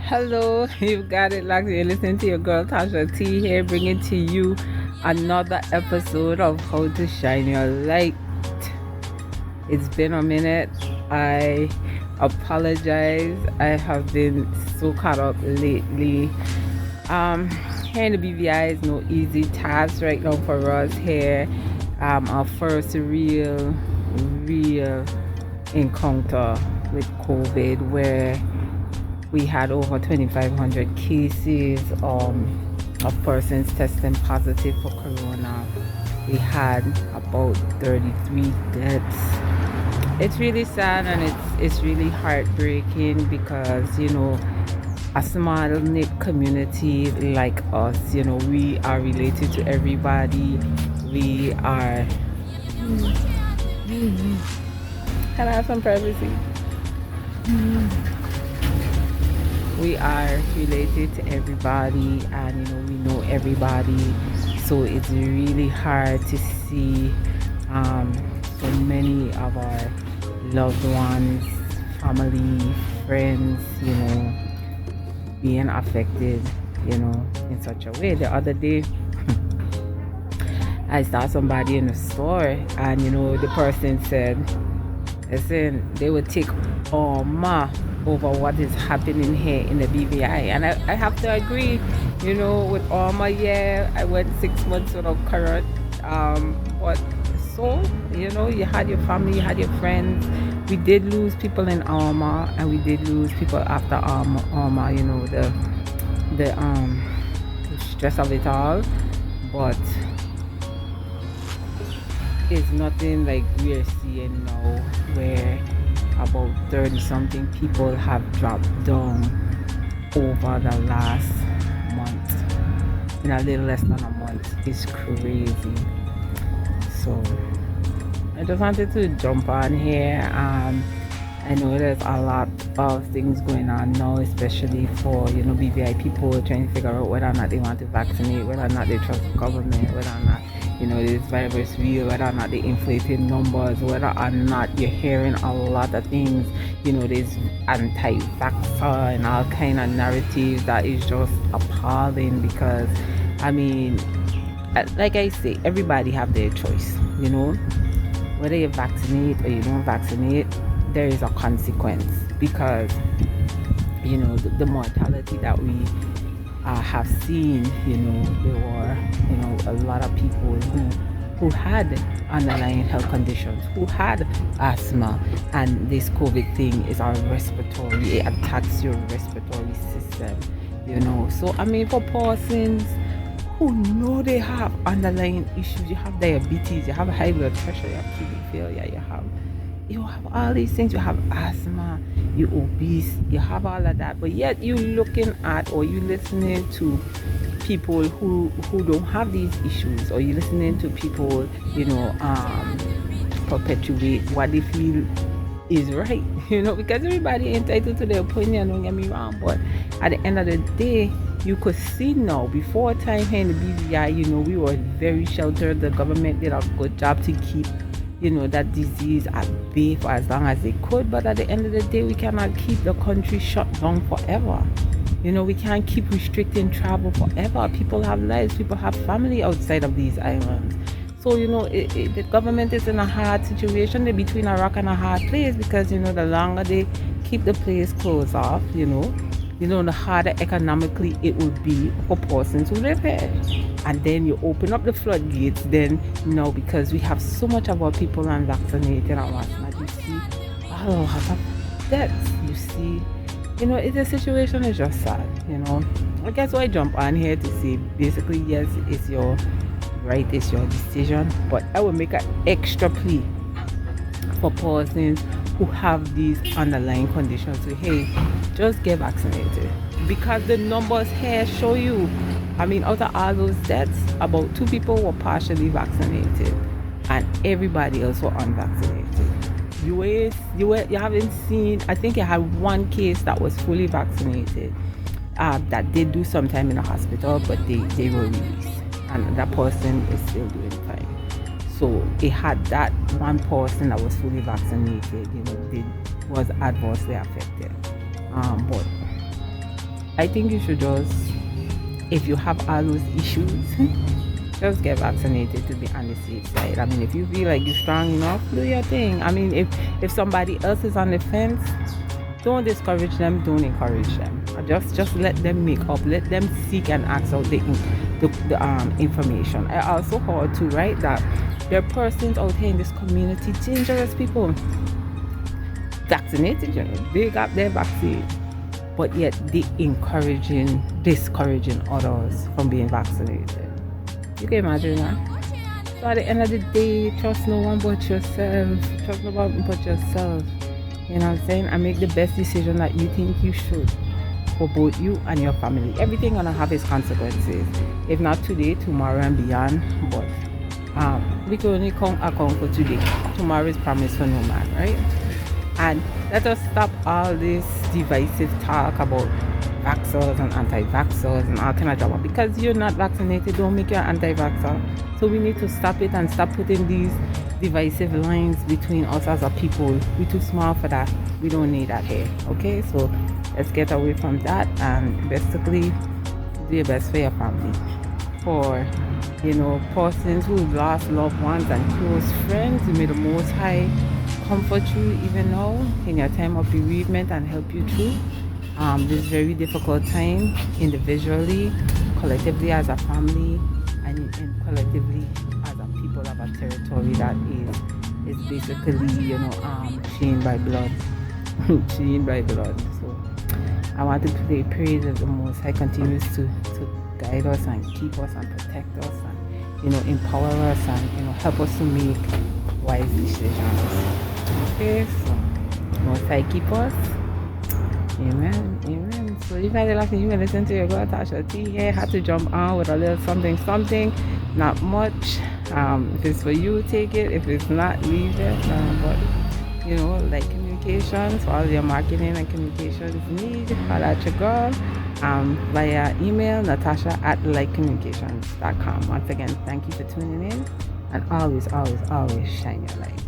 Hello, you've got it locked. You're listening to your girl Tasha T here, bringing to you another episode of How to Shine Your Light. It's been a minute. I apologize. I have been so caught up lately. Here in the BVI is no easy task right now for us here. Our first real encounter with COVID where we had over 2,500 cases of persons testing positive for corona. We had about 33 deaths. It's really sad and it's really heartbreaking because a small knit community like us, we are related to everybody. We are. Can I have some privacy? We are related to everybody and we know everybody, so it's really hard to see so many of our loved ones, family, friends, being affected in such a way. The other day I saw somebody in the store and the person said, listen, they would take over what is happening here in the BVI. And I have to agree, with Alma, yeah, I went 6 months without current. But so, you had your family, you had your friends. We did lose people in Alma and we did lose people after Alma, the stress of it all. But it's nothing like we are seeing now where about 30 something people have dropped down over the last month. In a little less than a month. It's crazy. So I just wanted to jump on here. I know there's a lot of things going on now, especially for BVI people trying to figure out whether or not they want to vaccinate, whether or not they trust the government, whether or not this virus real, whether or not they inflated numbers, whether or not you're hearing a lot of things, there's anti-vaxxer and all kind of narratives that is just appalling because like I say, everybody have their choice, whether you vaccinate or you don't vaccinate, there is a consequence because the mortality that we have seen, there were a lot of people who had underlying health conditions, who had asthma, and this COVID thing is our respiratory, it attacks your respiratory system, so for persons who know they have underlying issues, you have diabetes, you have high blood pressure, you have kidney failure, you have all these things, you have asthma, you obese, you have all of that, but yet you looking at or you listening to people who don't have these issues, or you listening to people perpetuate what they feel is right, because everybody entitled to their opinion, don't get me wrong, but at the end of the day, you could see now, before time here in the BVI, we were very sheltered. The government did a good job to keep that disease at bay for as long as they could, but at the end of the day, we cannot keep the country shut down forever. We can't keep restricting travel forever. People have lives, people have family outside of these islands. So the government is in a hard situation. They're between a rock and a hard place because the longer they keep the place closed off, the harder economically it would be for persons who live here. And then you open up the floodgates, then because we have so much of our people unvaccinated and whatnot, you see a lot of deaths. You see, the situation is just sad, I guess why I jump on here to say basically, yes, it's your right, it's your decision, but I will make an extra plea for persons who have these underlying conditions to, hey, just get vaccinated, because the numbers here show you, out of all those deaths, about 2 people were partially vaccinated and everybody else were unvaccinated. You haven't seen, I think you had 1 case that was fully vaccinated, that did do some time in the hospital, but they were released and that person is still doing fine. So it had that 1 person that was fully vaccinated, was adversely affected. But I think you should just, if you have all those issues, just get vaccinated to be on the safe side. I mean, if you feel like you're strong enough, do your thing. I mean, if somebody else is on the fence, don't discourage them, don't encourage them. Just let them make up, let them seek and ask out the information. I also heard too, right, that there are persons out here in this community, dangerous people, vaccinated, they got their vaccine, but yet they discouraging others from being vaccinated. You can imagine that. So at the end of the day, trust no one but yourself. Trust no one but yourself. You know what I'm saying? And make the best decision that you think you should for both you and your family. Everything gonna have its consequences. If not today, tomorrow and beyond. But we can only account for today. Tomorrow is promised for no man, right? And let us stop all this divisive talk about vaxxers and anti-vaxxers and all kind of drama. Because you're not vaccinated, don't make you an anti-vaxxer. So we need to stop it and stop putting these divisive lines between us as a people. We're too small for that. We don't need that here. Okay, so let's get away from that and basically do your best for your family. For persons who lost loved ones and close friends, may the Most High comfort you even now in your time of bereavement and help you through this very difficult time, individually, collectively as a family, and collectively as a people of a territory that is basically chained by blood. Chained by blood. So I want to pray that the Most High continues to guide us and keep us and protect us and empower us and help us to make wise decisions. Okay, so Most High keep us. Amen. Amen. So if I like you can listen to your girl Tasha T here. Had to jump on with a little something. Not much. If it's for you, take it. If it's not, leave it. But like communications, all your marketing and communications need, holla at your girl via email natasha@lytecommunications.com. Once again, thank you for tuning in, and always shine your light.